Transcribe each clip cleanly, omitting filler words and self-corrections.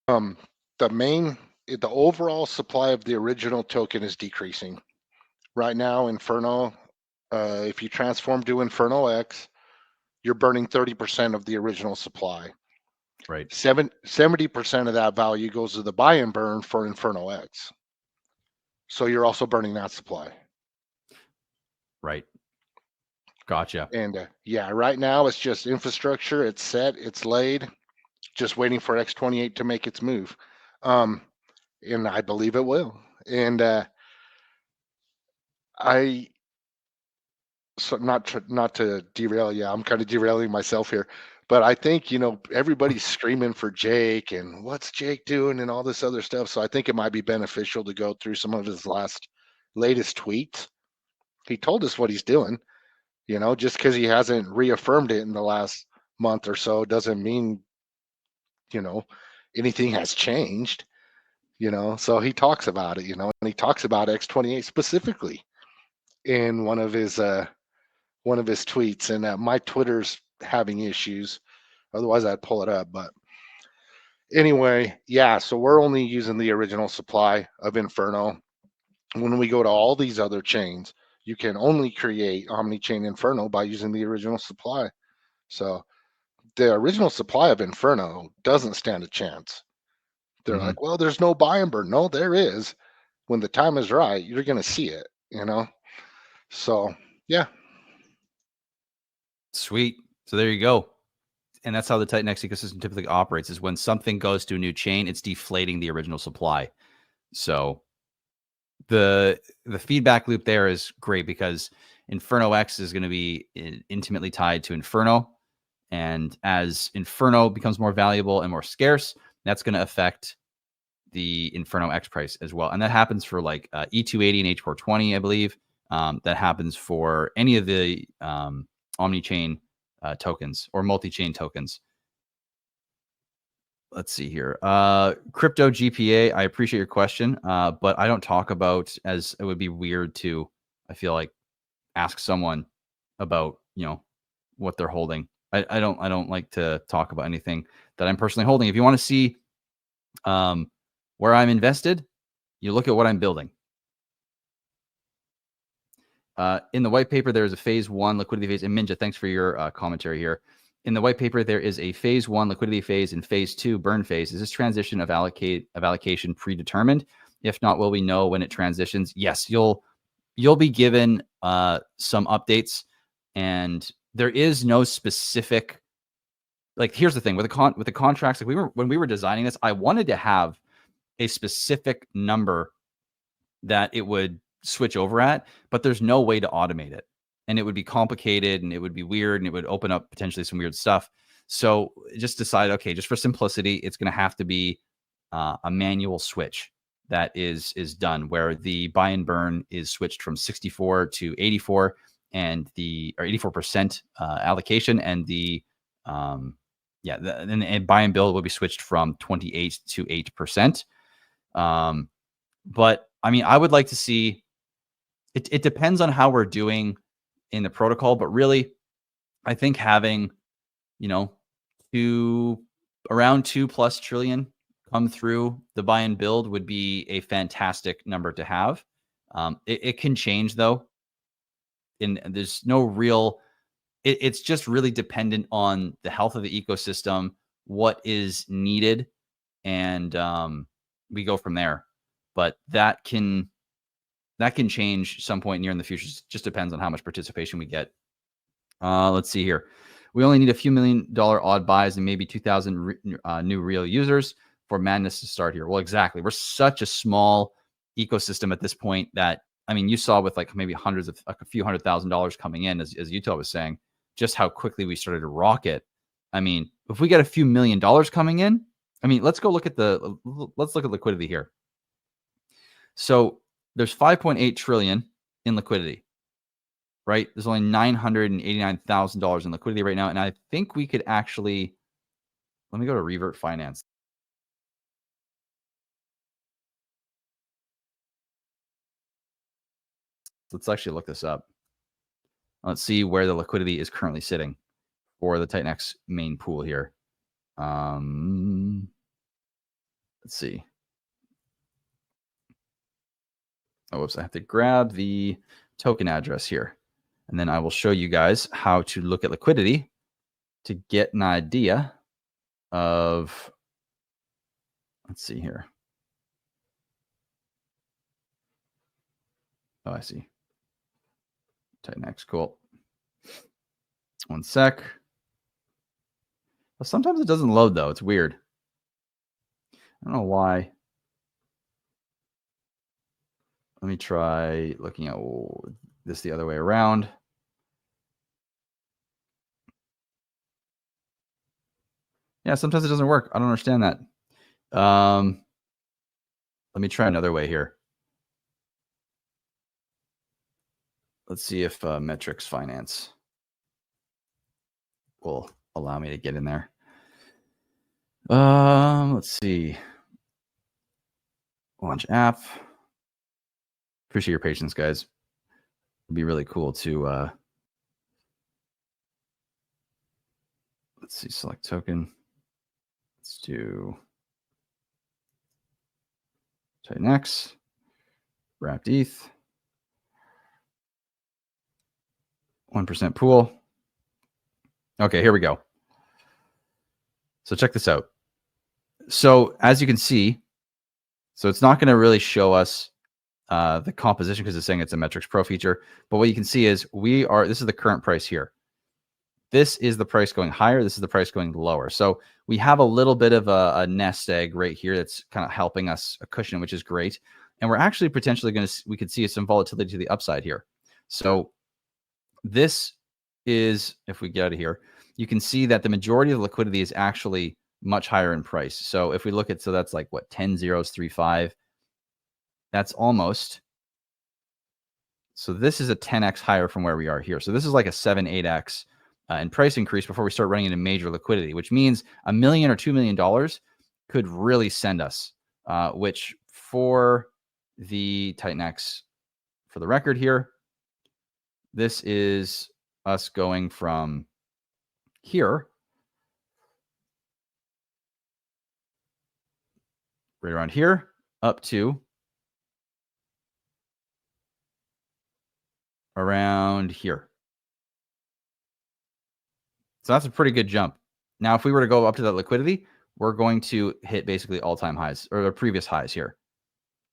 Um, the overall supply of the original token is decreasing. Right now, Inferno, if you transform to Inferno X, you're burning 30% of the original supply. Right. 70% of that value goes to the buy and burn for Inferno X. So you're also burning that supply. Right. Gotcha. And yeah, right now it's just infrastructure. It's set. It's laid. Just waiting for X28 to make its move. And I believe it will. And so not to derail. Yeah, I'm kind of derailing myself here. But I think, everybody's screaming for Jake and what's Jake doing and all this other stuff. So I think it might be beneficial to go through some of his latest tweets. He told us what he's doing. Just because he hasn't reaffirmed it in the last month or so doesn't mean, anything has changed. So he talks about it, and he talks about X28 specifically in one of his tweets. And my Twitter's having issues. Otherwise, I'd pull it up. But anyway, yeah. So we're only using the original supply of Inferno. When we go to all these other chains, you can only create omni-chain Inferno by using the original supply. So the original supply of Inferno doesn't stand a chance. They're like, well, there's no buy and burn. No, there is. When the time is right, you're going to see it, So, yeah. Sweet. So there you go. And that's how the TitanX ecosystem typically operates, is when something goes to a new chain, it's deflating the original supply. So the feedback loop there is great, because Inferno X is going to be intimately tied to Inferno. And as Inferno becomes more valuable and more scarce, that's going to affect the Inferno X price as well. And that happens for like E280 and H420, I believe. That happens for any of the omni-chain tokens or multi-chain tokens. Let's see here. Crypto GPA, I appreciate your question, but I don't talk about, as it would be weird to, I feel like, ask someone about, what they're holding. I don't like to talk about anything that I'm personally holding. If you want to see where I'm invested, you look at what I'm building. In the white paper, there is a phase 1 liquidity phase. And Minja, thanks for your commentary here. In the white paper, there is a phase 1 liquidity phase and phase 2 burn phase. Is this transition of allocation predetermined? If not, will we know when it transitions? Yes, you'll be given some updates, and there is no specific. Like, here's the thing with the contracts. Like, when we were designing this, I wanted to have a specific number that it would switch over at, but there's no way to automate it, and it would be complicated, and it would be weird, and it would open up potentially some weird stuff. So just decide, okay, just for simplicity, it's going to have to be a manual switch that is done, where the buy and burn is switched from 64 to 84, and or 84% allocation, and the and buy and build will be switched from 28 to 8%. But I mean, I would like to see. It depends on how we're doing in the protocol, but really, I think having, around 2+ trillion come through the buy and build would be a fantastic number to have. It can change though, and there's no real. It's just really dependent on the health of the ecosystem, what is needed, and we go from there. But that can change some point near in the future. It just depends on how much participation we get. Let's see here. We only need a few $1 million odd buys and maybe 2,000 new real users for madness to start here. Well, exactly. We're such a small ecosystem at this point that, I mean, you saw with like maybe a few $100,000 coming in, as Utah was saying, just how quickly we started to rocket. I mean, if we get a few $1 million coming in, I mean, let's look at liquidity here. So there's 5.8 trillion in liquidity, right? There's only $989,000 in liquidity right now. And I think we could actually, let me go to Revert Finance. Let's actually look this up. Let's see where the liquidity is currently sitting for the TitanX main pool here. let's see. Oh, whoops, I have to grab the token address here. And then I will show you guys how to look at liquidity to get an idea of, let's see here. Oh, I see. TitanX, cool. One sec. Well, sometimes it doesn't load though. It's weird. I don't know why. Let me try looking at this the other way around. Yeah, sometimes it doesn't work. I don't understand that. Let me try another way here. Let's see if Metrics Finance will allow me to get in there. Let's see. Launch app. Appreciate your patience, guys. It'd be really cool to let's see, select token. Let's do TitanX, wrapped ETH, 1% pool. Okay, here we go. So check this out. So as you can see, so it's not going to really show us the composition because it's saying it's a Metrics Pro feature. But what you can see is this is the current price here. This is the price going higher. This is the price going lower. So we have a little bit of a nest egg right here that's kind of helping us a cushion, which is great. And we're actually potentially we could see some volatility to the upside here. So this is, if we get out of here, you can see that the majority of the liquidity is actually much higher in price. So if we look at, so that's like what, 10 zeros, 3.5. That's almost. So this is a 10x higher from where we are here. So this is like a 7, 8x in price increase before we start running into major liquidity, which means $1 million or $2 million could really send us, which for the TitanX, for the record here, this is us going from here, right around here, up to around here. So that's a pretty good jump. Now, if we were to go up to that liquidity, we're going to hit basically all-time highs or the previous highs here.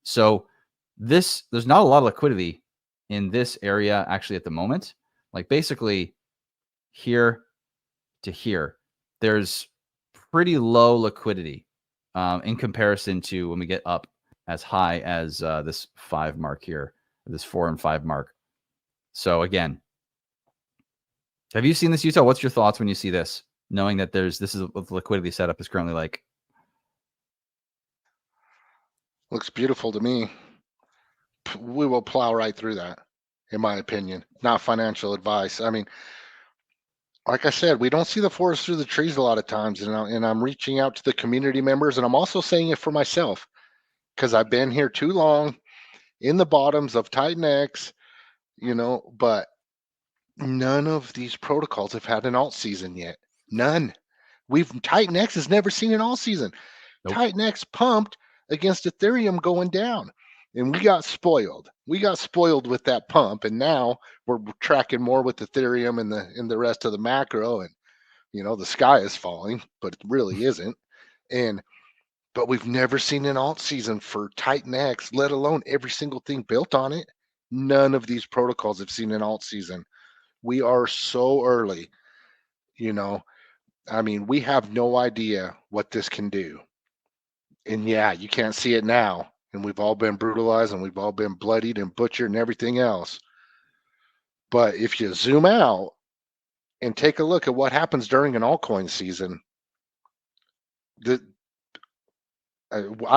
So there's not a lot of liquidity in this area actually at the moment. Like basically here to here, there's pretty low liquidity in comparison to when we get up as high as this 5 mark here, this 4 and 5 mark. So again, have you seen this, Utah? What's your thoughts when you see this, knowing that this is what the liquidity setup is currently like? Looks beautiful to me. We will plow right through that, in my opinion. Not financial advice. I mean, like I said, we don't see the forest through the trees a lot of times, and I'm reaching out to the community members, and I'm also saying it for myself because I've been here too long in the bottoms of TitanX, but none of these protocols have had an alt season yet. None. TitanX has never seen an alt season. Nope. TitanX pumped against Ethereum going down, and we got spoiled. We got spoiled with that pump, and now we're tracking more with Ethereum and the rest of the macro, and the sky is falling, but it really isn't. But we've never seen an alt season for TitanX, let alone every single thing built on it. None of these protocols have seen an alt season. We are so early, I mean, we have no idea what this can do. And yeah, you can't see it now. And we've all been brutalized and we've all been bloodied and butchered and everything else. But if you zoom out and take a look at what happens during an altcoin season, I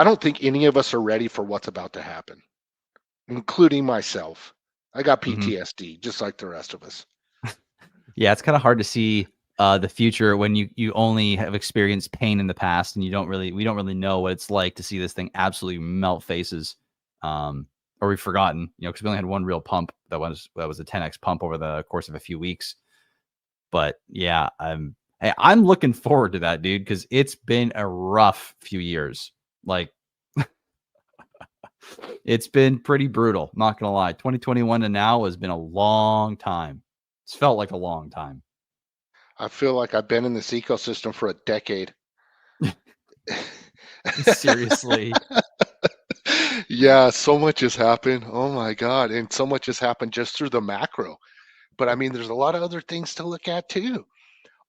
don't think any of us are ready for what's about to happen, including myself. I got PTSD, just like the rest of us. Yeah, it's kind of hard to see the future when you only have experienced pain in the past, and we don't really know what it's like to see this thing absolutely melt faces, or we've forgotten, because we only had one real pump that was a 10x pump over the course of a few weeks. But yeah, I'm looking forward to that, dude, because it's been a rough few years. Like, it's been pretty brutal. Not going to lie. 2021 to now has been a long time. It's felt like a long time. I feel like I've been in this ecosystem for a decade. Seriously. Yeah, so much has happened. Oh my God. And so much has happened just through the macro. But I mean, there's a lot of other things to look at too.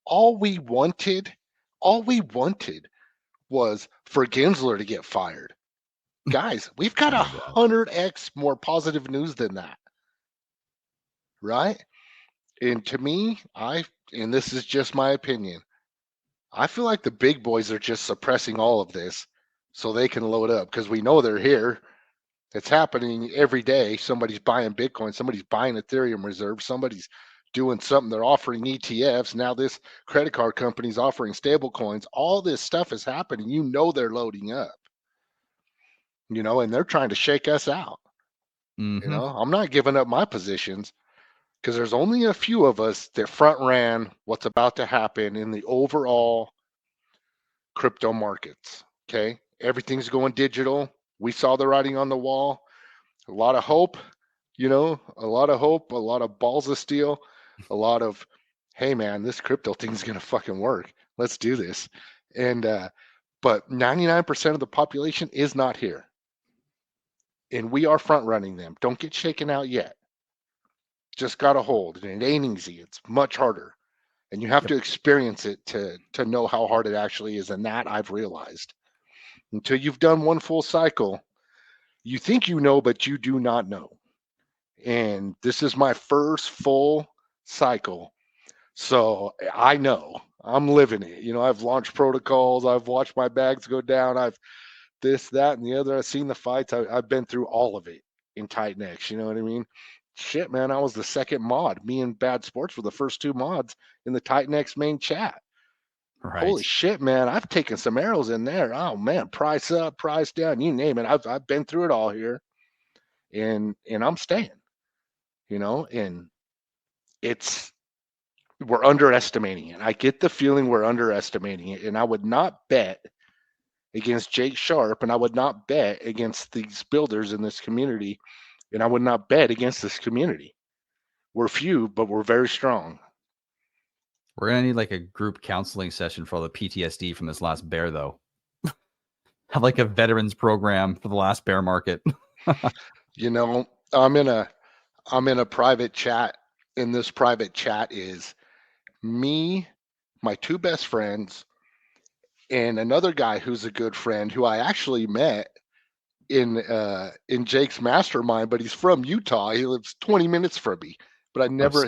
All we wanted was for Gensler to get fired. Guys, we've got 100x more positive news than that. Right? And to me, and this is just my opinion, I feel like the big boys are just suppressing all of this so they can load up, because we know they're here. It's happening every day. Somebody's buying Bitcoin, somebody's buying Ethereum reserves, somebody's doing something. They're offering ETFs. Now this credit card company's offering stable coins. All this stuff is happening. You know they're loading up. And they're trying to shake us out. Mm-hmm. I'm not giving up my positions, because there's only a few of us that front ran what's about to happen in the overall crypto markets. Okay. Everything's going digital. We saw the writing on the wall. A lot of hope, a lot of hope, a lot of balls of steel, a lot of, hey man, this crypto thing's going to fucking work. Let's do this. But 99% of the population is not here. And we are front running them. Don't get shaken out yet. Just got to hold. And it ain't easy. It's much harder. And you have to experience it to know how hard it actually is. And that I've realized. Until you've done one full cycle, you think you know, but you do not know. And this is my first full cycle. So I know I'm living it. I've launched protocols. I've watched my bags go down. I've this, that, and the other. I've seen the fights. I've been through all of it in TitanX. You know what I mean? Shit, man. I was the second mod. Me and Bad Sports were the first two mods in the TitanX main chat. Right. Holy shit, man. I've taken some arrows in there. Oh man, price up, price down, you name it. I've been through it all here. And I'm staying, and we're underestimating it. I get the feeling we're underestimating it. And I would not bet against Jake Sharp, and I would not bet against these builders in this community, and I would not bet against this community. We're few, but we're very strong. We're going to need like a group counseling session for all the PTSD from this last bear, though. Have like a veterans program for the last bear market. I'm in a private chat, and this private chat is me, my two best friends, and another guy who's a good friend who I actually met in Jake's mastermind, but he's from Utah. He lives 20 minutes from me, but I'd never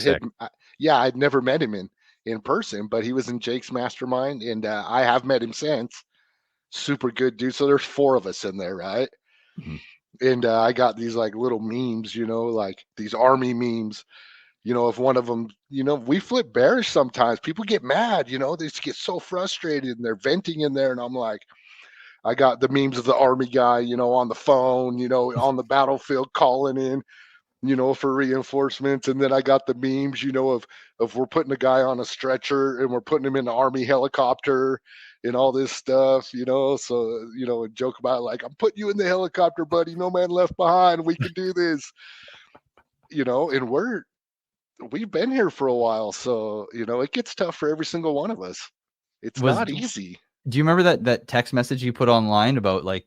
I'd never met him in person, but he was in Jake's mastermind, and I have met him since. Super good dude. So there's four of us in there, right? Mm-hmm. And I got these like little memes, like these army memes. If one of them, we flip bearish sometimes. People get mad, they just get so frustrated and they're venting in there. And I'm like, I got the memes of the army guy, on the phone, on the battlefield calling in, for reinforcements. And then I got the memes, of we're putting a guy on a stretcher and we're putting him in the army helicopter and all this stuff, so, and joke about like, I'm putting you in the helicopter, buddy. No man left behind. We can do this, and we've been here for a while. So, it gets tough for every single one of us. It's not easy. Do you remember that text message you put online about like,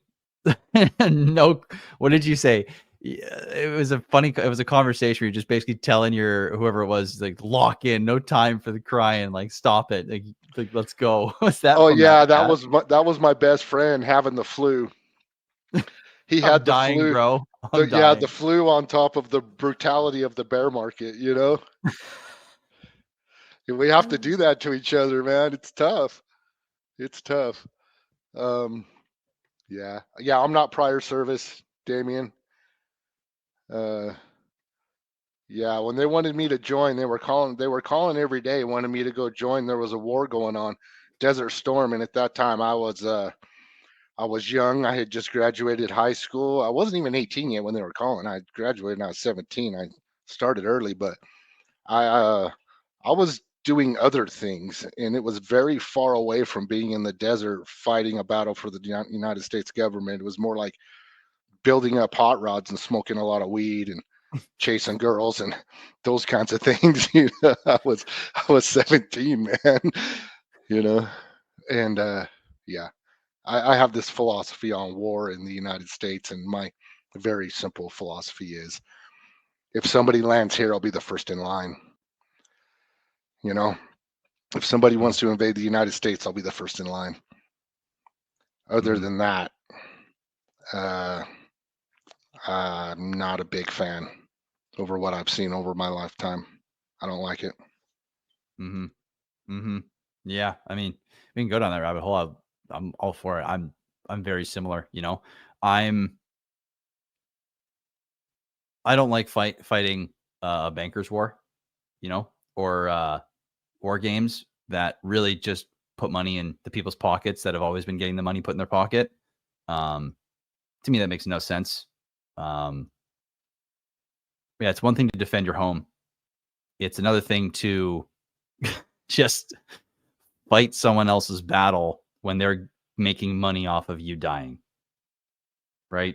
no, what did you say? It was a conversation where you're just basically telling whoever it was, like, lock in, no time for the crying, like, stop it. Like let's go. What's that? Oh yeah. That was my best friend having the flu. He had the flu, bro. the flu on top of the brutality of the bear market, We have to do that to each other, man. It's tough. Yeah. I'm not prior service, Damien. Yeah, when they wanted me to join, they were calling every day, wanted me to go join. There was a war going on, Desert Storm, and at that time I was young. I had just graduated high school. I wasn't even 18 yet when they were calling. I graduated when I was 17. I started early, but I was doing other things, and it was very far away from being in the desert fighting a battle for the United States government. It was more like building up hot rods and smoking a lot of weed and chasing girls and those kinds of things. I was 17, man. And yeah, I have this philosophy on war in the United States, and my very simple philosophy is, if somebody lands here, I'll be the first in line. If somebody wants to invade the United States, I'll be the first in line. Other than that, I'm not a big fan over what I've seen over my lifetime. I don't like it. Yeah, I mean, we can go down that rabbit hole. I'm all for it. I'm very similar. I don't like fighting a banker's war, or war games that really just put money in the people's pockets that have always been getting the money put in their pocket. To me, that makes no sense. Yeah, it's one thing to defend your home. It's another thing to just fight someone else's battle when they're making money off of you dying. Right?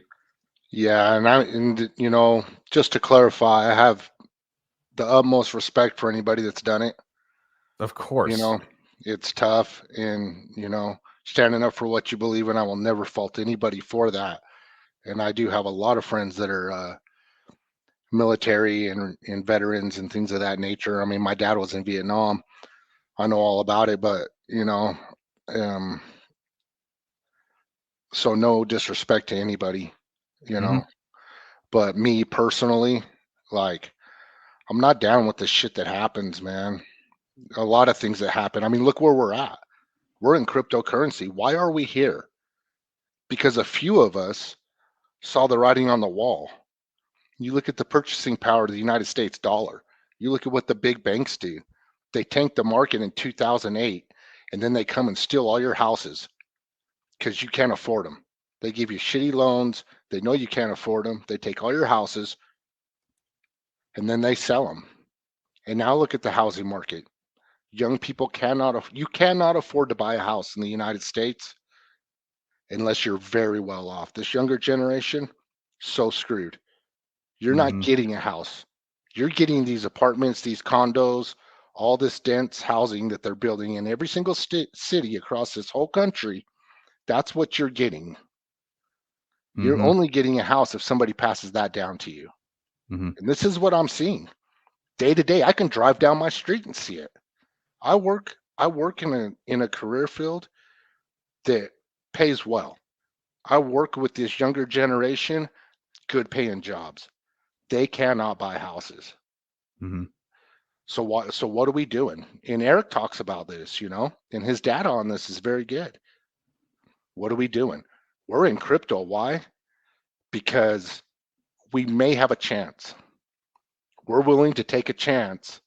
Yeah, and just to clarify, I have the utmost respect for anybody that's done it. Of course. It's tough, and standing up for what you believe in. I will never fault anybody for that. And I do have a lot of friends that are military and veterans and things of that nature. I mean, my dad was in Vietnam. I know all about it, but so no disrespect to anybody, but me personally, like, I'm not down with the shit that happens, man. A lot of things that happen. I mean, look where we're at. We're in cryptocurrency. Why are we here? Because a few of us saw the writing on the wall. You look at the purchasing power of the United States dollar. You look at what the big banks do. They tanked the market in 2008, and then they come and steal all your houses because you can't afford them. They give you shitty loans. They know you can't afford them. They take all your houses, and then they sell them. And now look at the housing market. Young people you cannot afford to buy a house in the United States unless you're very well off. This younger generation, so screwed. You're not getting a house. You're getting these apartments, these condos, all this dense housing that they're building in every single city across this whole country. That's what you're getting. You're only getting a house if somebody passes that down to you. And this is what I'm seeing day to day. I can drive down my street and see it. I work in a career field that pays well. I work with this younger generation, good paying jobs. They cannot buy houses. So what are we doing? And Eric talks about this, and his data on this is very good. What are we doing? We're in crypto. Why? Because we may have a chance. We're willing to take a chance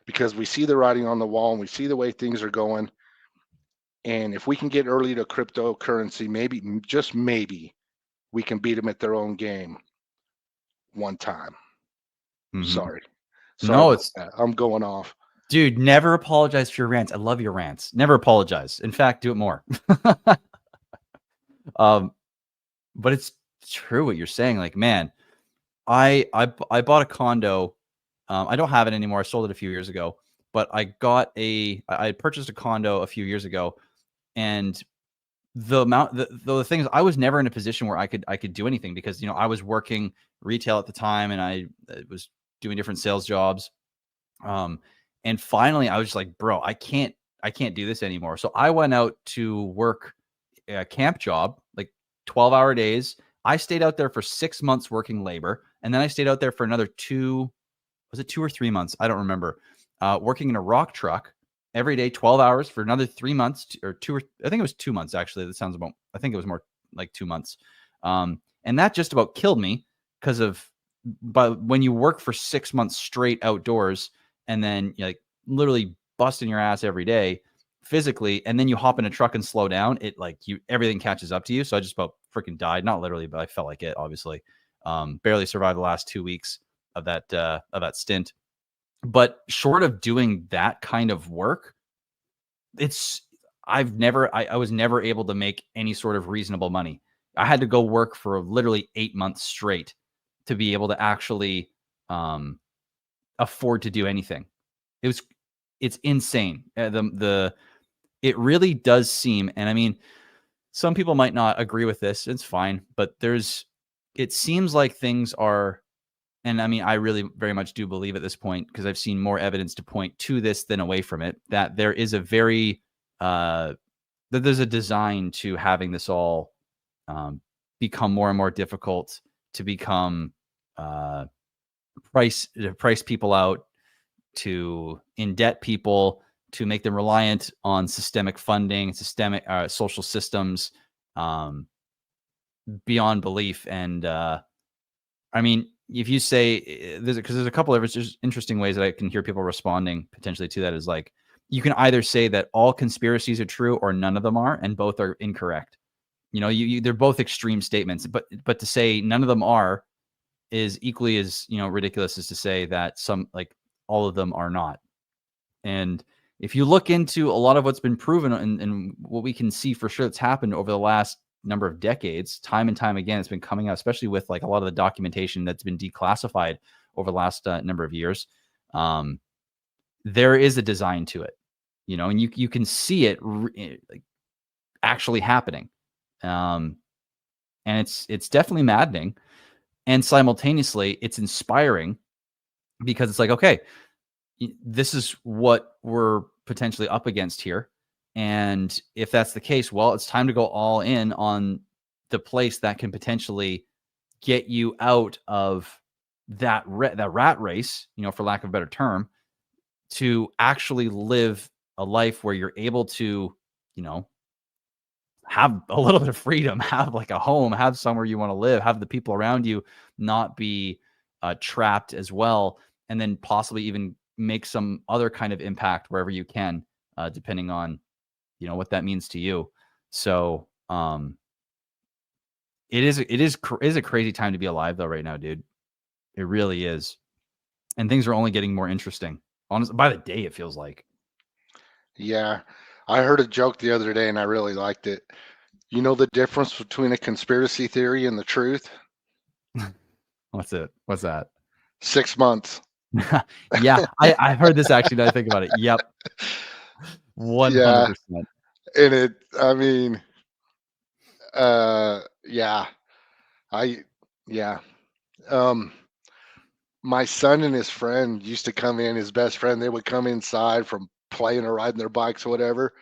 because we see the writing on the wall and we see the way things are going. And if we can get early to cryptocurrency, maybe, just maybe, we can beat them at their own game one time. Sorry. No, I'm going off. Dude, never apologize for your rants. I love your rants. Never apologize. In fact, do it more. But it's true what you're saying. Like, man, I bought a condo. I don't have it anymore. I sold it a few years ago, but I purchased a condo a few years ago, and the thing is, I was never in a position where I could do anything because, I was working retail at the time and I was doing different sales jobs. And finally I was just like, bro, I can't do this anymore. So I went out to work a camp job, like 12-hour days. I stayed out there for 6 months working labor. And then I stayed out there for another 2 or 3 months? I don't remember, working in a rock truck every day, 12 hours for another 3 months I think it was 2 months. Actually, that sounds about, I think it was more like 2 months. And that just about killed me but when you work for 6 months straight outdoors and then you're like literally busting your ass every day physically, and then you hop in a truck and slow down, everything catches up to you. So I just about freaking died. Not literally, but I felt like it, obviously. Barely survived the last 2 weeks of that stint. But short of doing that kind of work, I was never able to make any sort of reasonable money. I had to go work for literally 8 months straight to be able to actually afford to do anything. It's insane. It really does seem, and I mean, some people might not agree with this. It's fine, but it seems like things are, and I mean, I really very much do believe at this point, because I've seen more evidence to point to this than away from it, that there is that there's a design to having this all become more and more difficult, to become price people out, to indebt people, to make them reliant on systemic funding, systemic social systems beyond belief. And I mean, if you say because there's a couple of interesting ways that I can hear people responding potentially to that, is like, you can either say that all conspiracies are true or none of them are, and both are incorrect. You know, they're both extreme statements, but to say none of them are is equally as, ridiculous as to say that all of them are not. And if you look into a lot of what's been proven and what we can see for sure that's happened over the last number of decades, time and time again, it's been coming out, especially with like a lot of the documentation that's been declassified over the last number of years. There is a design to it, and you can see it actually happening. And it's definitely maddening, and simultaneously it's inspiring, because it's like, okay, this is what we're potentially up against here. And if that's the case, well, it's time to go all in on the place that can potentially get you out of that rat race, for lack of a better term, to actually live a life where you're able to, have a little bit of freedom, have like a home, have somewhere you want to live, have the people around you not be trapped as well, and then possibly even make some other kind of impact wherever you can, depending on, what that means to you. So it is a crazy time to be alive though right now, dude. It really is. And things are only getting more interesting. Honestly, by the day, it feels like. Yeah. I heard a joke the other day and I really liked it. You know the difference between a conspiracy theory and the truth? What's that? 6 months. Yeah, I've heard this actually. Now I think about it. Yep. 100%. And I mean, yeah. My son and his friend used to come in, his best friend, they would come inside from playing or riding their bikes or whatever,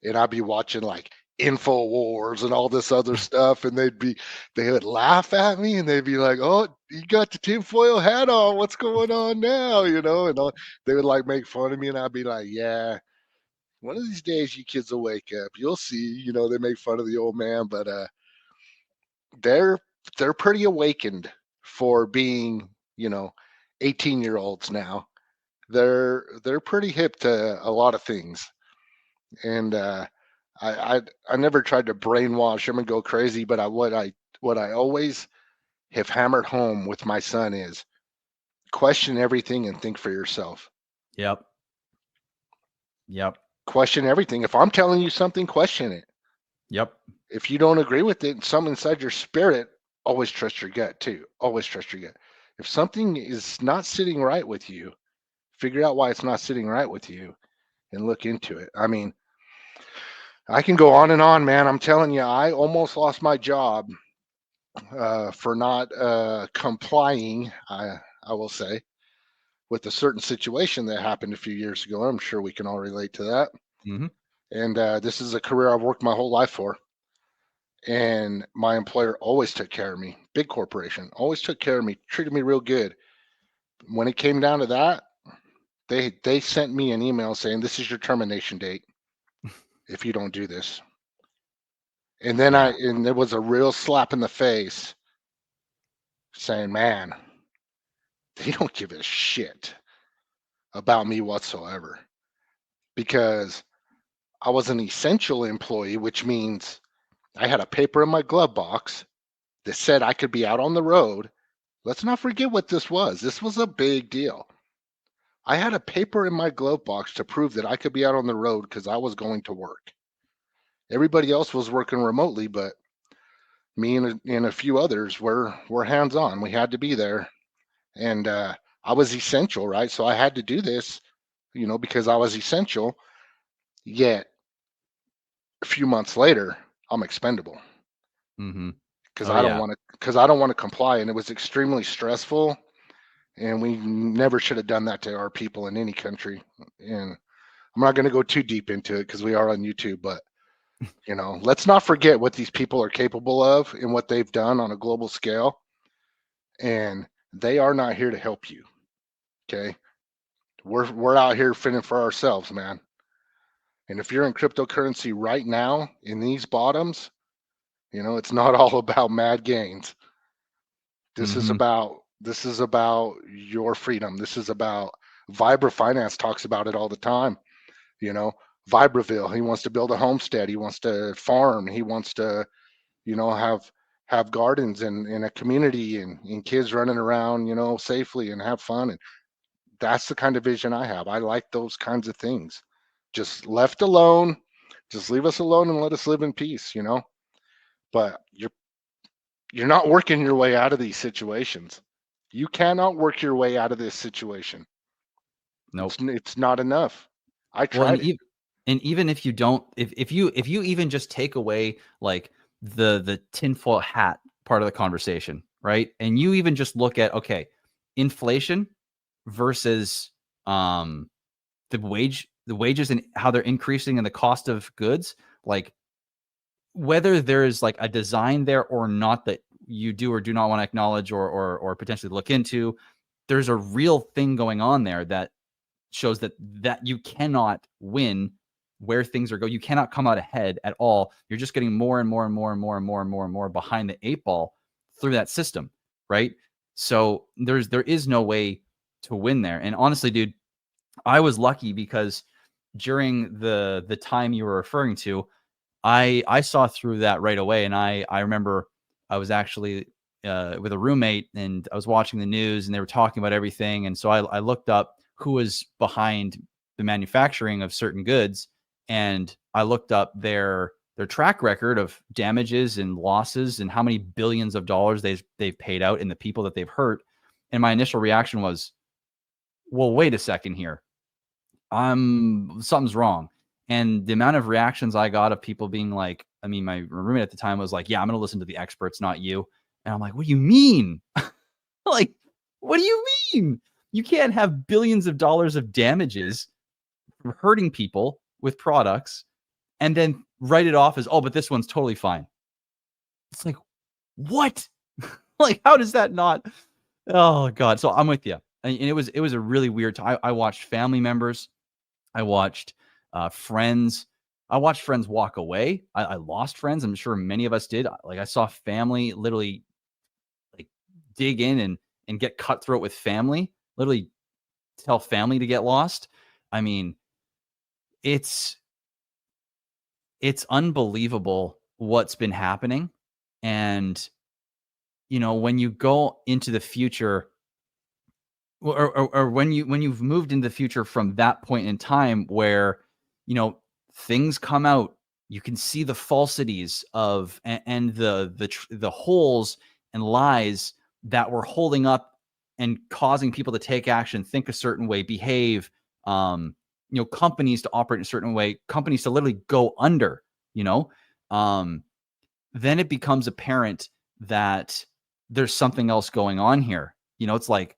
and I'd be watching like InfoWars and all this other stuff, and they would laugh at me and they'd be like, "Oh, you got the tinfoil hat on, what's going on now?" And they would like make fun of me, and I'd be like, "Yeah, one of these days you kids will wake up, you'll see." They make fun of the old man, but they're pretty awakened for being 18-year-olds now. They're pretty hip to a lot of things, and I never tried to brainwash them and go crazy, but what I always have hammered home with my son is question everything and think for yourself. Yep. Question everything. If I'm telling you something, question it. Yep. If you don't agree with it, something inside your spirit, always trust your gut too. Always trust your gut. If something is not sitting right with you, figure out why it's not sitting right with you and look into it. I mean, I can go on and on, man. I'm telling you, I almost lost my job for not complying, I will say, with a certain situation that happened a few years ago. I'm sure we can all relate to that. Mm-hmm. And this is a career I've worked my whole life for. And my employer always took care of me. Big corporation, always took care of me, treated me real good. When it came down to that, they sent me an email saying, "This is your termination date if you don't do this." And then and there was a real slap in the face saying, "Man, they don't give a shit about me whatsoever," because I was an essential employee, which means I had a paper in my glove box that said I could be out on the road. Let's not forget what this was. This was a big deal. I had a paper in my glove box to prove that I could be out on the road because I was going to work. Everybody else was working remotely, but me and a few others were hands-on. We had to be there, and I was essential, right? So I had to do this, because I was essential. Yet a few months later, I'm expendable Mm-hmm. because Oh I don't yeah. want to comply, and it was extremely stressful. And we never should have done that to our people in any country. And I'm not going to go too deep into it because we are on YouTube, but let's not forget what these people are capable of and what they've done on a global scale. And they are not here to help you. Okay. We're out here fending for ourselves, man. And if you're in cryptocurrency right now in these bottoms, it's not all about mad gains. This is Mm-hmm. about your freedom. This is about Vibra Finance talks about it all the time. Vibraville, he wants to build a homestead, he wants to farm, he wants to, have gardens and a community and kids running around, safely and have fun. And that's the kind of vision I have. I like those kinds of things. Just left alone, just leave us alone and let us live in peace, But you're not working your way out of these situations. You cannot work your way out of this situation. Nope. It's not enough. I Well, tried it. and even if you don't, if you even just take away like the tinfoil hat part of the conversation, right? And you even just look at, okay, inflation versus the wages and how they're increasing and the cost of goods, like whether there's like a design there or not that you do or do not want to acknowledge or potentially look into, there's a real thing going on there that shows that you cannot win where things are going. You cannot come out ahead at all. You're just getting more and more and more and more and more and more and more behind the 8 ball through that system, right? So there is no way to win there. And honestly, dude, I was lucky because during the time you were referring to, I saw through that right away. And I remember I was actually with a roommate and I was watching the news and they were talking about everything. And so I looked up who was behind the manufacturing of certain goods. And I looked up their track record of damages and losses and how many billions of dollars they've paid out and the people that they've hurt. And my initial reaction was, well, wait a second here. Something's wrong. And the amount of reactions I got of people being like, I mean, my roommate at the time was like, yeah, I'm going to listen to the experts, not you. And I'm like, what do you mean? Like, what do you mean? You can't have billions of dollars of damages from hurting people with products and then write it off as, oh, but this one's totally fine. It's like, what? Like, how does that not? Oh God. So I'm with you. And it was a really weird time. I watched family members. I watched friends. I watched friends walk away. I lost friends. I'm sure many of us did. Like I saw family literally like dig in and get cutthroat with family, literally tell family to get lost. I mean, it's unbelievable what's been happening. And, when you go into the future or when you've moved into the future from that point in time where, things come out, you can see the falsities of and the holes and lies that were holding up and causing people to take action, think a certain way, behave, companies to operate in a certain way, companies to literally go under, then it becomes apparent that there's something else going on here. It's like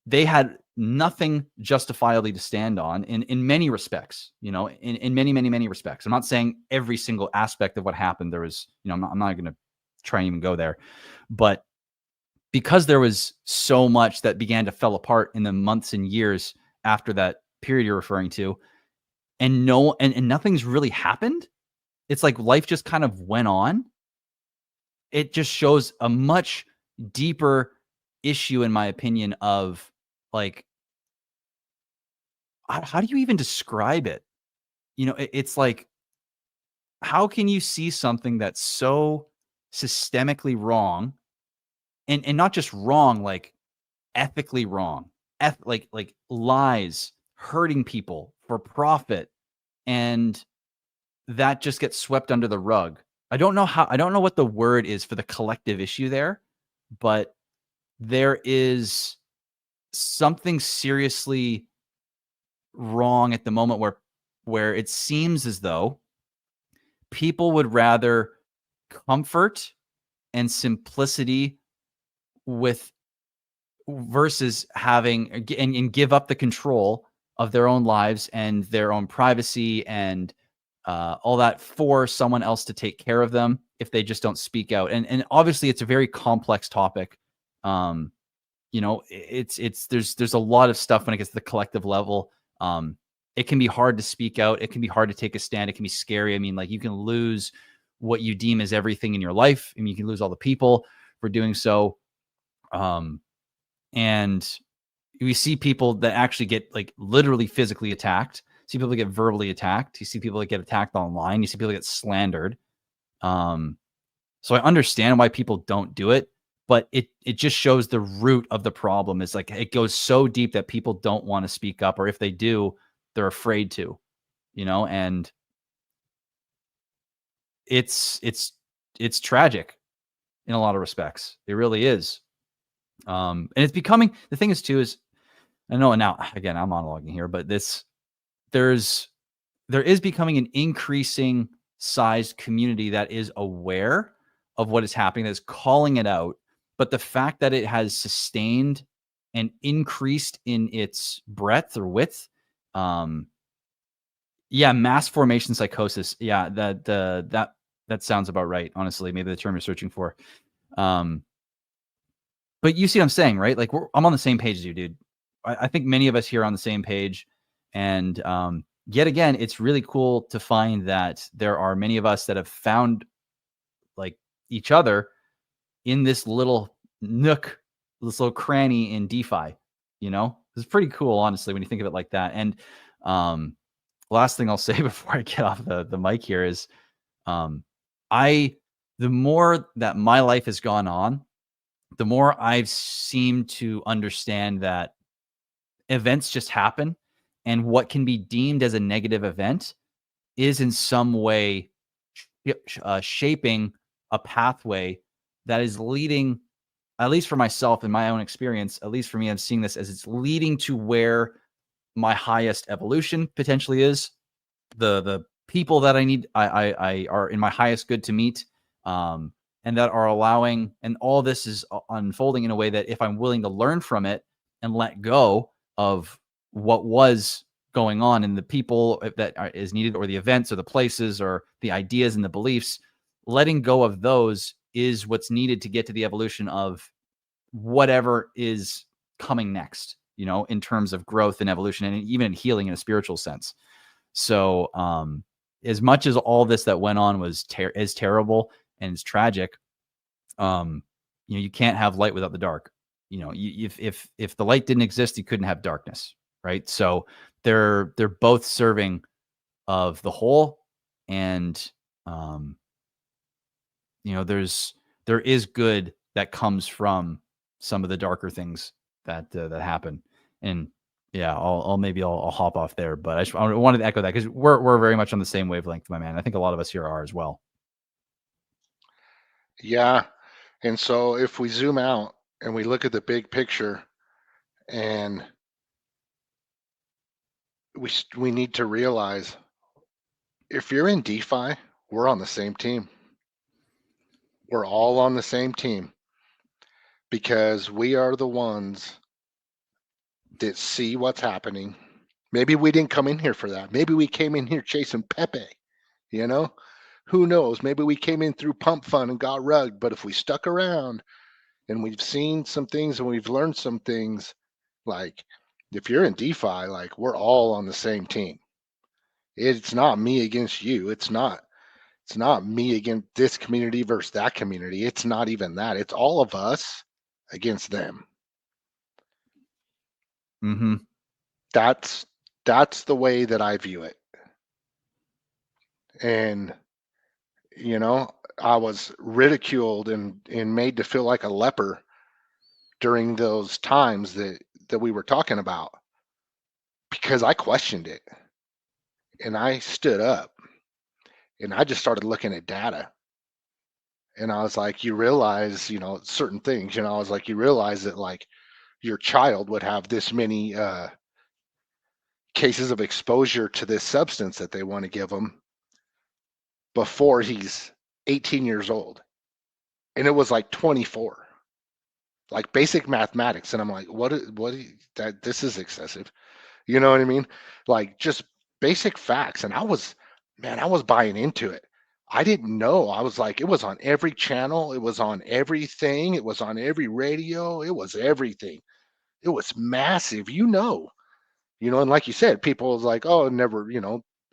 they had nothing justifiably to stand on in many respects, in many, many, many respects. I'm not saying every single aspect of what happened. There was, I'm not going to try and even go there, but because there was so much that began to fall apart in the months and years after that period you're referring to, and nothing's really happened. It's like life just kind of went on. It just shows a much deeper issue, in my opinion, of like, how do you even describe it? It's like, how can you see something that's so systemically wrong and not just wrong, like ethically wrong, like lies, hurting people for profit, and that just gets swept under the rug. I don't know what the word is for the collective issue there, but there is something seriously wrong at the moment where it seems as though people would rather comfort and simplicity with versus having and give up the control of their own lives and their own privacy and all that for someone else to take care of them if they just don't speak out. And obviously it's a very complex topic. You know, there's a lot of stuff when it gets to the collective level. It can be hard to speak out. It can be hard to take a stand. It can be scary. I mean, like, you can lose what you deem as everything in your life. I mean, you can lose all the people for doing so. And we see people that actually get, like, literally physically attacked. See people that get verbally attacked. You see people that get attacked online. You see people that get slandered. So I understand why people don't do it, but it just shows the root of the problem is, like, it goes so deep that people don't want to speak up, or if they do, they're afraid to, you know, and it's tragic in a lot of respects. It really is. And it's becoming, the thing is too, is I know, and now again, I'm monologuing here, but there is becoming an increasing sized community that is aware of what is happening, that's calling it out. But the fact that it has sustained and increased in its breadth or width, mass formation psychosis. Yeah, that sounds about right. Honestly, maybe the term you're searching for. But you see what I'm saying, right? Like, I'm on the same page as you, dude. I think many of us here are on the same page. And yet again, it's really cool to find that there are many of us that have found, like, each other in this little nook, this little cranny in DeFi. You know, it's pretty cool, honestly, when you think of it like that. And last thing I'll say before I get off the mic here is, the more that my life has gone on, the more I've seemed to understand that events just happen, and what can be deemed as a negative event is in some way shaping a pathway that is leading, at least for myself in my own experience, at least for me, I'm seeing this as it's leading to where my highest evolution potentially is. The people that I are in my highest good to meet, and that are allowing, and all this is unfolding in a way that if I'm willing to learn from it and let go of what was going on and the people that is needed, or the events or the places or the ideas and the beliefs, letting go of those is what's needed to get to the evolution of whatever is coming next, you know, in terms of growth and evolution, and even in healing in a spiritual sense. So as much as all this that went on was is terrible and it's tragic, you know, you can't have light without the dark. You know, if the light didn't exist, you couldn't have darkness, right? So they're both serving of the whole, and you know, there is good that comes from some of the darker things that happen. And yeah, I'll hop off there, but I wanted to echo that because we're very much on the same wavelength, my man. I think a lot of us here are as well. Yeah. And so if we zoom out and we look at the big picture, and we need to realize, if you're in DeFi, we're on the same team. We're all on the same team, because we are the ones that see what's happening. Maybe we didn't come in here for that. Maybe we came in here chasing Pepe, you know? Who knows? Maybe we came in through pump fund and got rugged. But if we stuck around and we've seen some things and we've learned some things, like, if you're in DeFi, like, we're all on the same team. It's not me against you. It's not me against this community versus that community. It's not even that. It's all of us against them. Mm-hmm. That's the way that I view it. And, you know, I was ridiculed and made to feel like a leper during those times that that we were talking about, because I questioned it and I stood up and I just started looking at data. And I was like, you realize, certain things, I was like, you realize that like your child would have this many cases of exposure to this substance that they want to give him before he's 18 years old. And it was like 24, like basic mathematics. And I'm like, this is excessive. You know what I mean? Like just basic facts. And I was buying into it. I didn't know. I was like, it was on every channel. It was on everything. It was on every radio. It was everything. It was massive, and like you said, people was like, oh, never,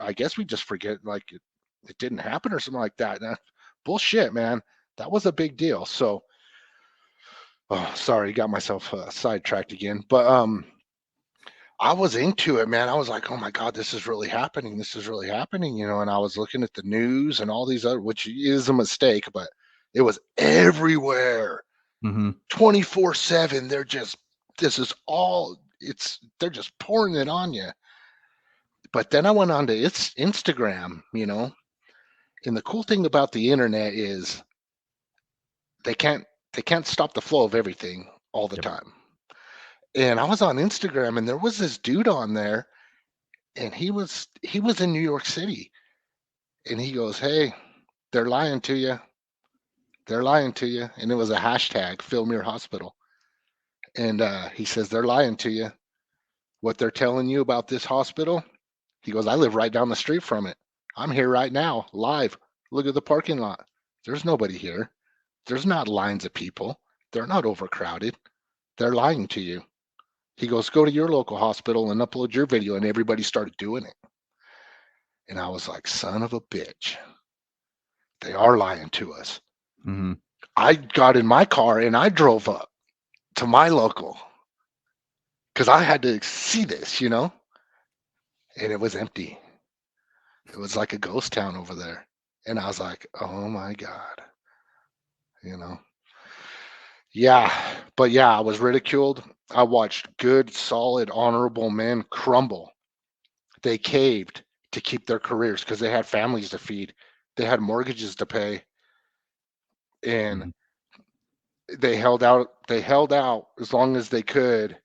I guess we just forget like it didn't happen or something like that. Nah, bullshit, man. That was a big deal. So, oh, sorry, got myself sidetracked again. But I was into it, man. I was like, oh my God, this is really happening. This is really happening, and I was looking at the news and all these other, which is a mistake, but it was everywhere. 24/7. They're just pouring it on you. But then I went on to Instagram, and the cool thing about the internet is they can't stop the flow of everything all the time. And I was on Instagram and there was this dude on there and he was in New York City and he goes, hey, they're lying to you. They're lying to you. And it was a hashtag, Film Your Hospital. And he says, they're lying to you. What they're telling you about this hospital, he goes, I live right down the street from it. I'm here right now, live. Look at the parking lot. There's nobody here. There's not lines of people. They're not overcrowded. They're lying to you. He goes, go to your local hospital and upload your video. And everybody started doing it. And I was like, son of a bitch. They are lying to us. I got in my car and I drove up to my local because I had to see this, and it was empty. It was like a ghost town over there. And I was like, oh my God, Yeah, but yeah, I was ridiculed. I watched good, solid, honorable men crumble. They caved to keep their careers because they had families to feed. They had mortgages to pay. And they held out as long as they could.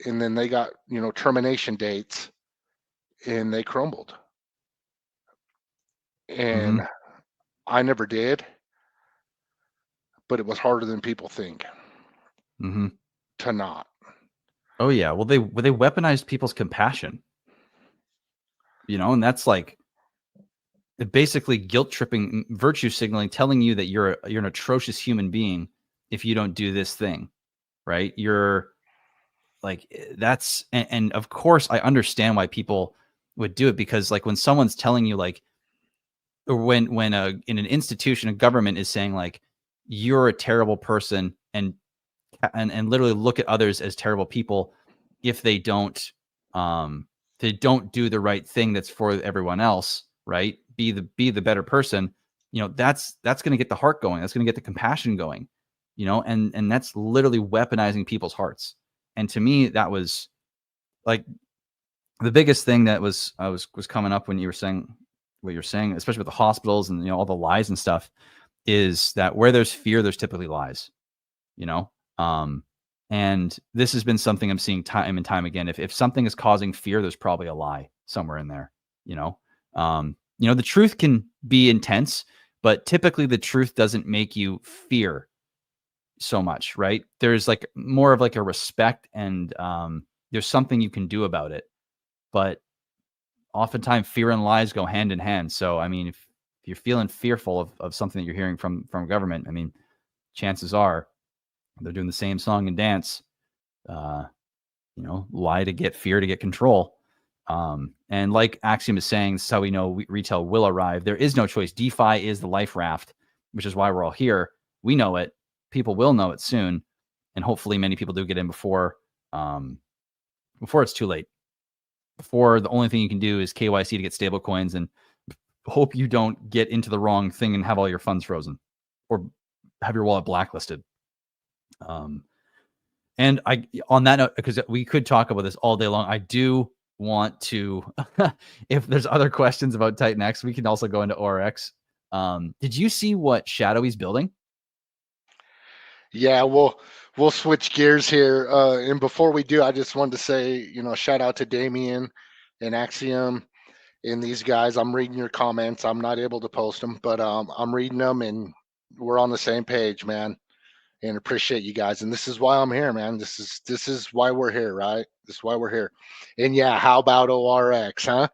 And then they got, termination dates and they crumbled. And I never did, but it was harder than people think to not. Oh yeah. Well, they weaponized people's compassion, and that's like basically guilt tripping, virtue signaling, telling you that you're an atrocious human being if you don't do this thing, right? You're like, that's, and of course I understand why people would do it, because like when someone's telling you like, or when in an institution, a government is saying like, you're a terrible person and literally look at others as terrible people if they don't do the right thing that's for everyone else, right? Be the better person, that's going to get the heart going. That's going to get the compassion going, and that's literally weaponizing people's hearts. And to me, that was like the biggest thing that was coming up when you were saying what you're saying, especially with the hospitals and all the lies and stuff, is that where there's fear, there's typically lies, and this has been something I'm seeing time and time again. If something is causing fear, there's probably a lie somewhere in there, the truth can be intense, but typically the truth doesn't make you fear so much, right? There's like more of like a respect and there's something you can do about it. But oftentimes fear and lies go hand in hand. So, I mean, if you're feeling fearful of something that you're hearing from government, I mean, chances are they're doing the same song and dance, lie to get fear, to get control. And like Axiom is saying, this is how we know retail will arrive. There is no choice. DeFi is the life raft, which is why we're all here. We know it. People will know it soon. And hopefully many people do get in before it's too late. Before the only thing you can do is KYC to get stable coins and hope you don't get into the wrong thing and have all your funds frozen or have your wallet blacklisted. And on that note, because we could talk about this all day long, I do want to, if there's other questions about TitanX, we can also go into ORX. Did you see what Shadowy's building? Yeah, we'll switch gears here. And before we do, I just wanted to say, shout out to Damien and Axiom and these guys. I'm reading your comments. I'm not able to post them, but I'm reading them, and we're on the same page, man. And appreciate you guys. And this is why I'm here, man. This is why we're here, right? This is why we're here. And yeah, how about ORX, huh?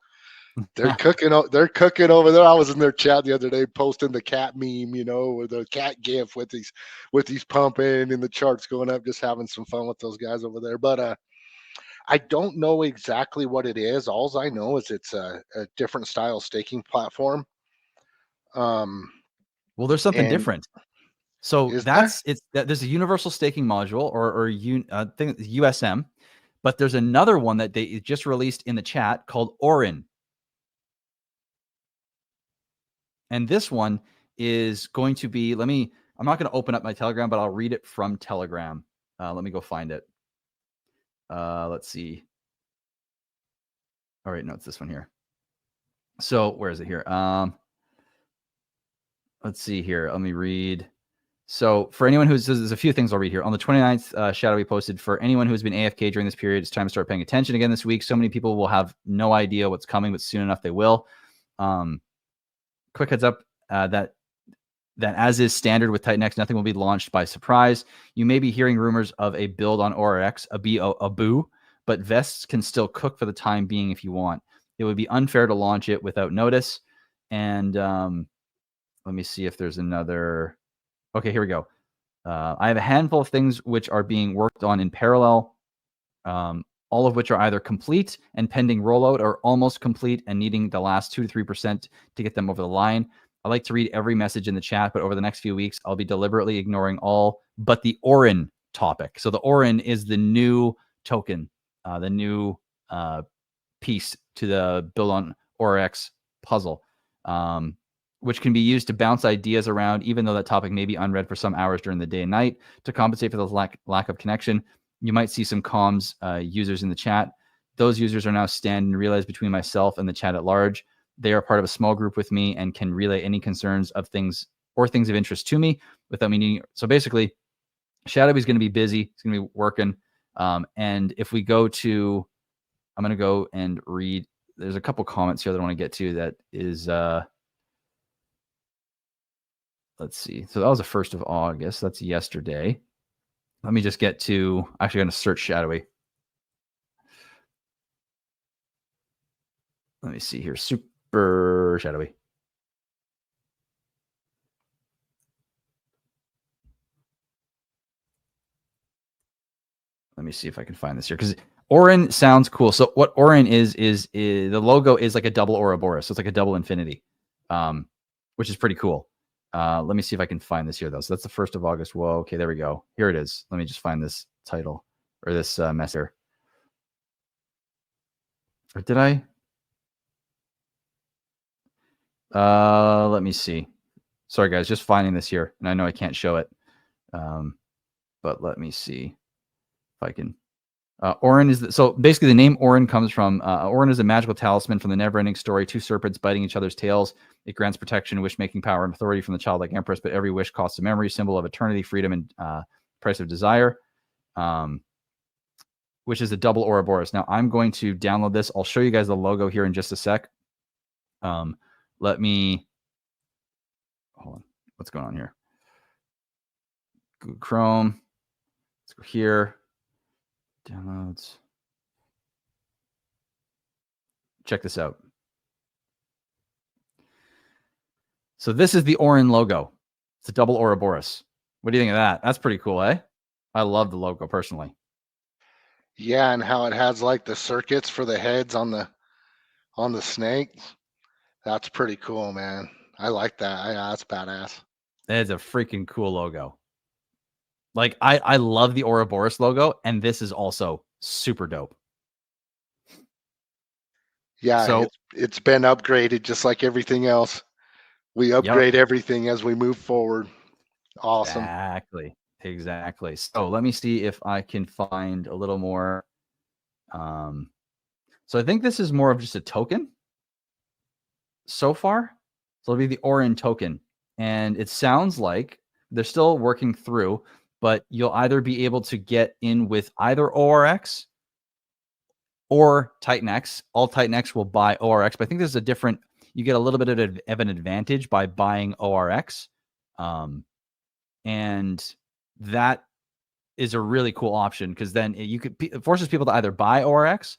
They're cooking. They're cooking over there. I was in their chat the other day, posting the cat meme, with the cat gif with these pumping and the charts going up, just having some fun with those guys over there. But I don't know exactly what it is. All I know is it's a different style staking platform. Well, there's something different. So there's a universal staking module or I think it's USM, but there's another one that they just released in the chat called Orin. And this one is going to be, I'm not going to open up my Telegram, but I'll read it from Telegram. Let me go find it. Let's see. All right, no, it's this one here. So where is it here? Let's see here. Let me read. So for anyone there's a few things I'll read here. On the 29th, Shadowy posted, for anyone who's been AFK during this period, it's time to start paying attention again this week. So many people will have no idea what's coming, but soon enough they will. Quick heads up that as is standard with TitanX, nothing will be launched by surprise. You may be hearing rumors of a build on ORX, a boo, but vests can still cook for the time being if you want. It would be unfair to launch it without notice. And let me see if there's another. Okay, here we go. I have a handful of things which are being worked on in parallel, all of which are either complete and pending rollout or almost complete and needing the last 2 to 3% to get them over the line. I like to read every message in the chat, but over the next few weeks, I'll be deliberately ignoring all but the Orin topic. So the Orin is the new token, the new piece to the build on ORX puzzle, which can be used to bounce ideas around, even though that topic may be unread for some hours during the day and night. To compensate for the lack of connection, you might see some comms users in the chat. Those users are now standing relays between myself and the chat at large. They are part of a small group with me and can relay any concerns of things of interest to me without me needing. So basically, Shadowy's going to be busy. He's going to be working. And if we go to, I'm going to go and read. There's a couple comments here that I want to get to. That is, let's see. So that was the 1st of August. That's yesterday. Let me just get to, actually, I'm going to search Shadowy. Let me see here. Super Shadowy. Let me see if I can find this here, because Orin sounds cool. So what Orin is the logo is like a double Ouroboros. So it's like a double infinity, which is pretty cool. Let me see if I can find this here, though. So that's the 1st of August. Whoa, okay, there we go. Here it is. Let me just find this title or this mess here. Or did I? Let me see. Sorry, guys, just finding this here. And I know I can't show it. But let me see if I can. Orin is so basically the name Orin comes from Orin is a magical talisman from the never-ending story. 2 serpents biting each other's tails. It grants protection, wish-making power, and authority from the childlike empress, but every wish costs a memory, symbol of eternity, freedom, and price of desire, which is a double Ouroboros. Now I'm going to download this. I'll show you guys the logo here in just a sec. Let me hold on. What's going on here? Google Chrome. Let's go here. Downloads. Check this out. So this is the Orin logo. It's a double Ouroboros. What do you think of that? That's pretty cool, eh? I love the logo personally. Yeah, and how it has like the circuits for the heads on the snakes. That's pretty cool, man. I like that. That's badass. That is a freaking cool logo. Like I love the Ouroboros logo, and this is also super dope. Yeah, so it's been upgraded just like everything else. We upgrade everything as we move forward. Awesome. Exactly. Exactly. So let me see if I can find a little more. So I think this is more of just a token so far. So it'll be the Orin token. And it sounds like they're still working through, but you'll either be able to get in with either ORX or TitanX. All TitanX will buy ORX, but I think there's a different, you get a little bit of an advantage by buying ORX. And that is a really cool option, because then it forces people to either buy ORX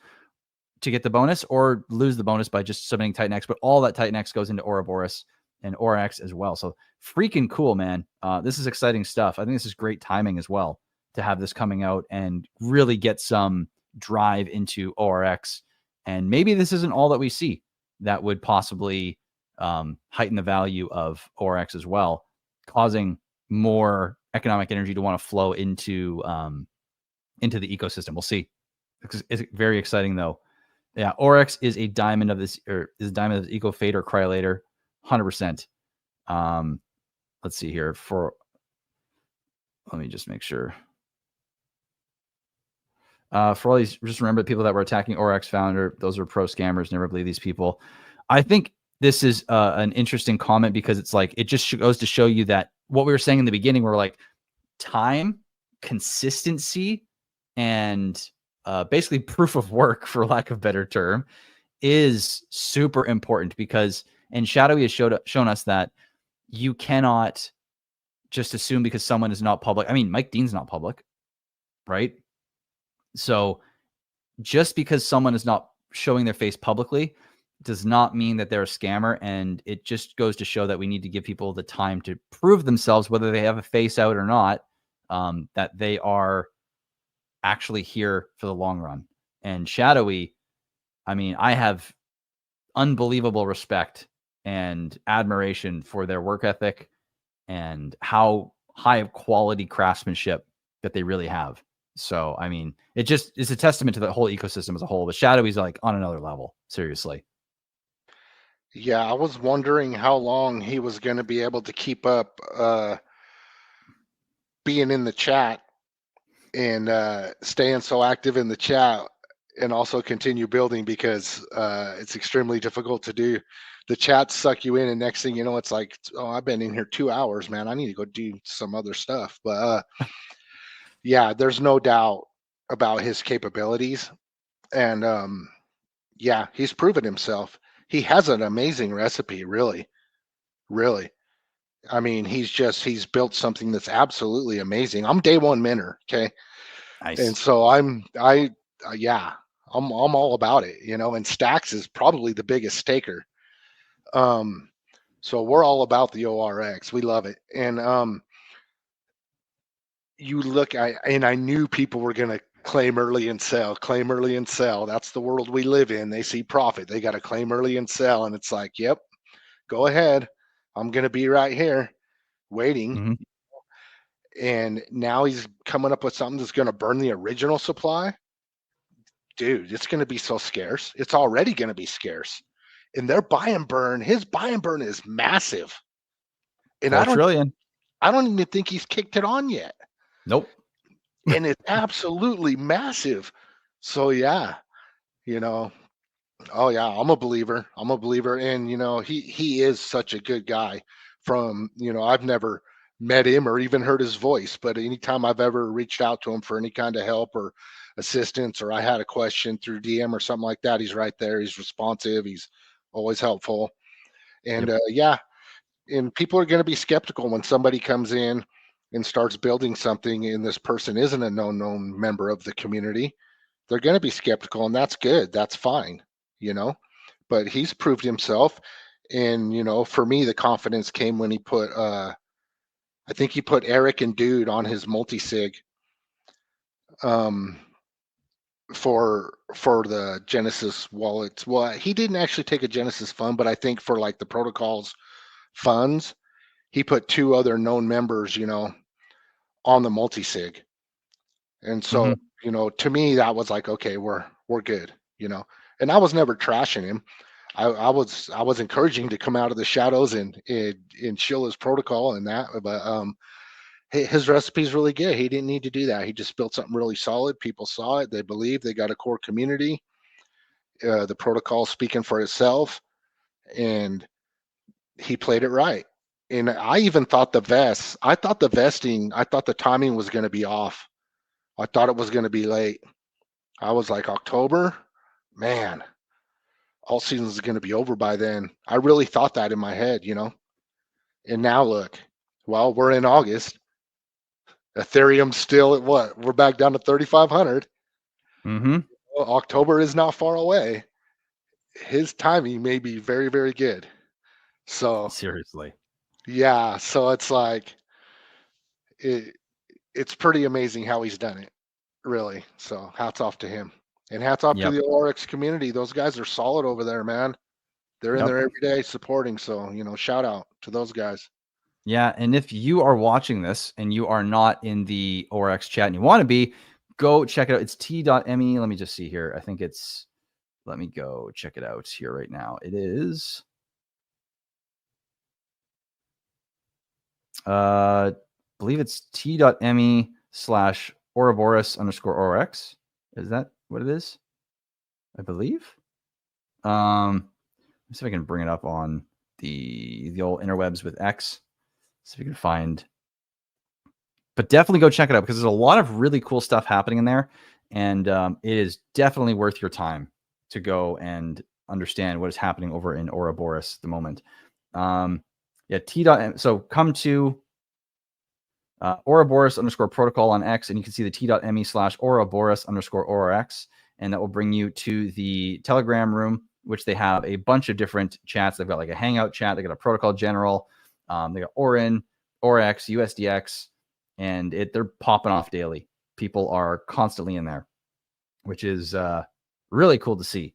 to get the bonus or lose the bonus by just submitting TitanX. But all that TitanX goes into Ouroboros and ORX as well. So freaking cool, man. This is exciting stuff. I think this is great timing as well to have this coming out and really get some drive into ORX. And maybe this isn't all that we see that would possibly heighten the value of ORX as well, causing more economic energy to want to flow into the ecosystem. We'll see. It's very exciting though. Yeah, ORX is a diamond of this, or is a diamond of this eco fade or cryolator, 100%. Let's see here. Let me just make sure. For all these, just remember, people that were attacking ORX founder, those are pro scammers. Never believe these people. I think this is an interesting comment, because it's like, it just goes to show you that what we were saying in the beginning, we're like, time, consistency, and basically proof of work, for lack of a better term, is super important. Because, and Shadowy has shown us that you cannot just assume because someone is not public. I mean, Mike Dean's not public, right? So just because someone is not showing their face publicly does not mean that they're a scammer. And it just goes to show that we need to give people the time to prove themselves, whether they have a face out or not, that they are actually here for the long run. And Shadowy, I mean, I have unbelievable respect and admiration for their work ethic and how high of quality craftsmanship that they really have. So, I mean, it just is a testament to the whole ecosystem as a whole. But Shadowy's like on another level, seriously. Yeah, I was wondering how long he was going to be able to keep up being in the chat and staying so active in the chat, and also continue building, because it's extremely difficult to do. The chats suck you in, and next thing you know, it's like, oh, I've been in here 2 hours, man. I need to go do some other stuff. But yeah, there's no doubt about his capabilities. And yeah, he's proven himself. He has an amazing recipe, really, really. I mean, he's built something that's absolutely amazing. I'm day one minter, okay, Nice. and so yeah, I'm all about it, you know. And Stacks is probably the biggest staker. So we're all about the ORX. We love it. And you look, I knew people were gonna claim early and sell, claim early and sell. That's the world we live in. They see profit, they got to claim early and sell, and it's like, yep, go ahead. I'm gonna be right here waiting. Mm-hmm. And now he's coming up with something that's gonna burn the original supply. Dude, it's gonna be so scarce. It's already gonna be scarce. And their buy and burn, his buy and burn is massive. And 4 trillion. I don't even think he's kicked it on yet. Nope. And it's absolutely massive. So yeah, you know, oh yeah, I'm a believer. I'm a believer. And you know, he is such a good guy. From, you know, I've never met him or even heard his voice, but anytime I've ever reached out to him for any kind of help or assistance, or I had a question through DM or something like that, he's right there. He's responsive. He's always helpful. And Yep. yeah, and people are going to be skeptical when somebody comes in and starts building something and this person isn't a known member of the community. They're going to be skeptical, and that's good. That's fine, you know. But he's proved himself. And you know, for me, the confidence came when he put I think he put Eric and Dude on his multi-sig for the Genesis wallets. Well, he didn't actually take a Genesis fund, but I think for like the protocols funds, he put 2 other known members, you know, on the multi-sig. And so, Mm-hmm. you know, to me, that was like, okay, we're good, you know. And I was never trashing him. I was encouraging him to come out of the shadows and shill his protocol and that. But his recipe's really good. He didn't need to do that. He just built something really solid. People saw it. They believed. They got a core community. The protocol speaking for itself, and he played it right. And I even thought the timing was going to be off. I thought it was going to be late. I was like, October, man, all seasons is going to be over by then. I really thought that in my head, you know. And now look, well, we're in August. Ethereum's still at what? We're back down to 3,500. Mm-hmm. Well, October is not far away. His timing may be very, very good. So Seriously. yeah, so it's like it's pretty amazing how he's done it, really. So hats off to him, and hats off to the ORX community. Those guys are solid over there, man. They're in there every day supporting. So, you know, shout out to those guys. Yeah, and if you are watching this and you are not in the ORX chat and you want to be, go check it out. It's t.me. Let me just see here. I think it's, let me go check it out here right now. It is, believe it's t.me/Ouroboros_ORX. Is that what it is? I believe. Let's see if I can bring it up on the old interwebs with X. See if you can find, but definitely go check it out because there's a lot of really cool stuff happening in there, and it is definitely worth your time to go and understand what is happening over in Ouroboros at the moment. Yeah, so come to Ouroboros_protocol on X, and you can see the t.me/Ouroboros_ORX, and that will bring you to the Telegram room, which they have a bunch of different chats. They've got like a Hangout chat, they got a protocol general, they got Orin, ORX, USDX, and they're popping off daily. People are constantly in there, which is really cool to see.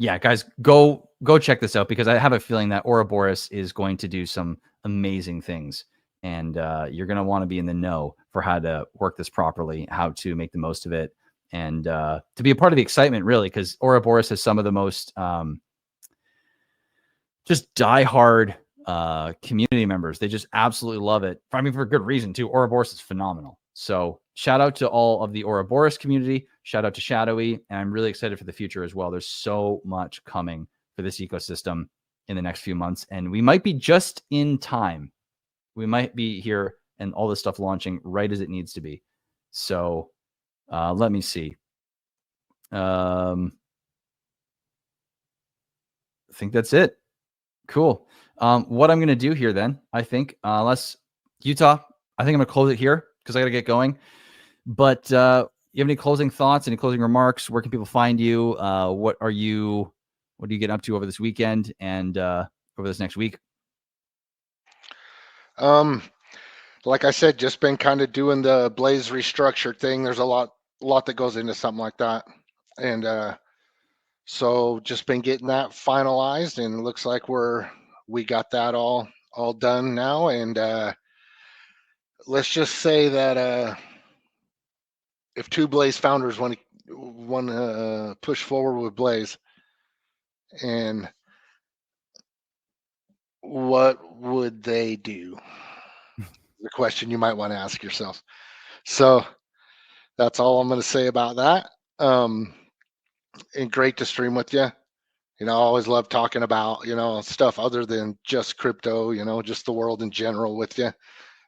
Yeah, guys, go check this out because I have a feeling that Ouroboros is going to do some amazing things, and you're going to want to be in the know for how to work this properly, how to make the most of it, and to be a part of the excitement, really, because Ouroboros has some of the most just diehard community members. They just absolutely love it. I mean, for good reason too. Ouroboros is phenomenal. So shout out to all of the Ouroboros community. Shout out to Shadowy. And I'm really excited for the future as well. There's so much coming for this ecosystem in the next few months. And we might be just in time. We might be here and all this stuff launching right as it needs to be. So let me see. I think that's it. Cool. What I'm going to do here then, I think, unless Utah, I think I'm going to close it here because I got to get going. But you have any closing thoughts, any closing remarks? Where can people find you? What are you getting up to over this weekend and over this next week? Like I said, just been kind of doing the Blaze restructured thing. There's a lot that goes into something like that. And so just been getting that finalized, and it looks like we got that all done now. And let's just say that if two Blaze founders want to push forward with Blaze, and what would they do? The question you might want to ask yourself. So that's all I'm going to say about that. And great to stream with you. You know, I always love talking about, you know, stuff other than just crypto, you know, just the world in general with you.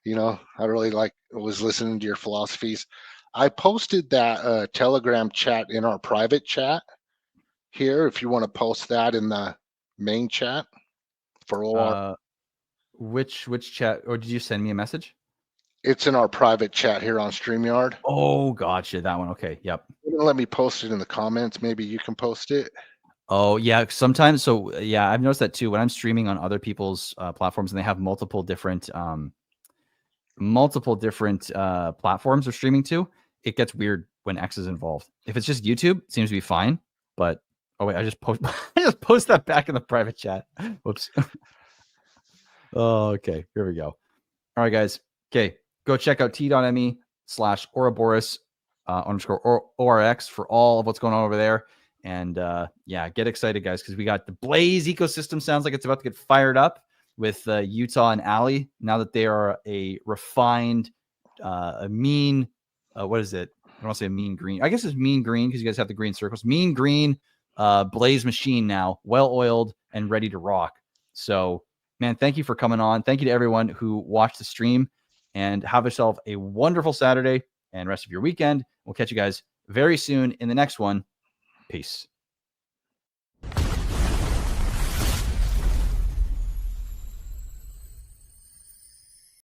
You know, I really was listening to your philosophies. I posted that Telegram chat in our private chat here. If you want to post that in the main chat for OR. Which chat, or did you send me a message? It's in our private chat here on StreamYard. Oh, gotcha. That one. Okay. Yep. Let me post it in the comments. Maybe you can post it. Oh, yeah. Sometimes. So, yeah, I've noticed that too. When I'm streaming on other people's platforms and they have multiple different platforms they're streaming to, it gets weird when X is involved. If it's just YouTube, it seems to be fine. But, oh, wait, I just post that back in the private chat. Whoops. Oh, okay. Here we go. All right, guys. Okay. Go check out t.me/Ouroboros_ORX for all of what's going on over there. And yeah, get excited, guys, because we got the Blaze ecosystem. Sounds like it's about to get fired up. with Utah and Ali, now that they are a refined, a mean, what is it? I don't want to say mean green. I guess it's mean green because you guys have the green circles. Mean green blaze machine now, well-oiled and ready to rock. So, man, thank you for coming on. Thank you to everyone who watched the stream, and have yourself a wonderful Saturday and rest of your weekend. We'll catch you guys very soon in the next one. Peace.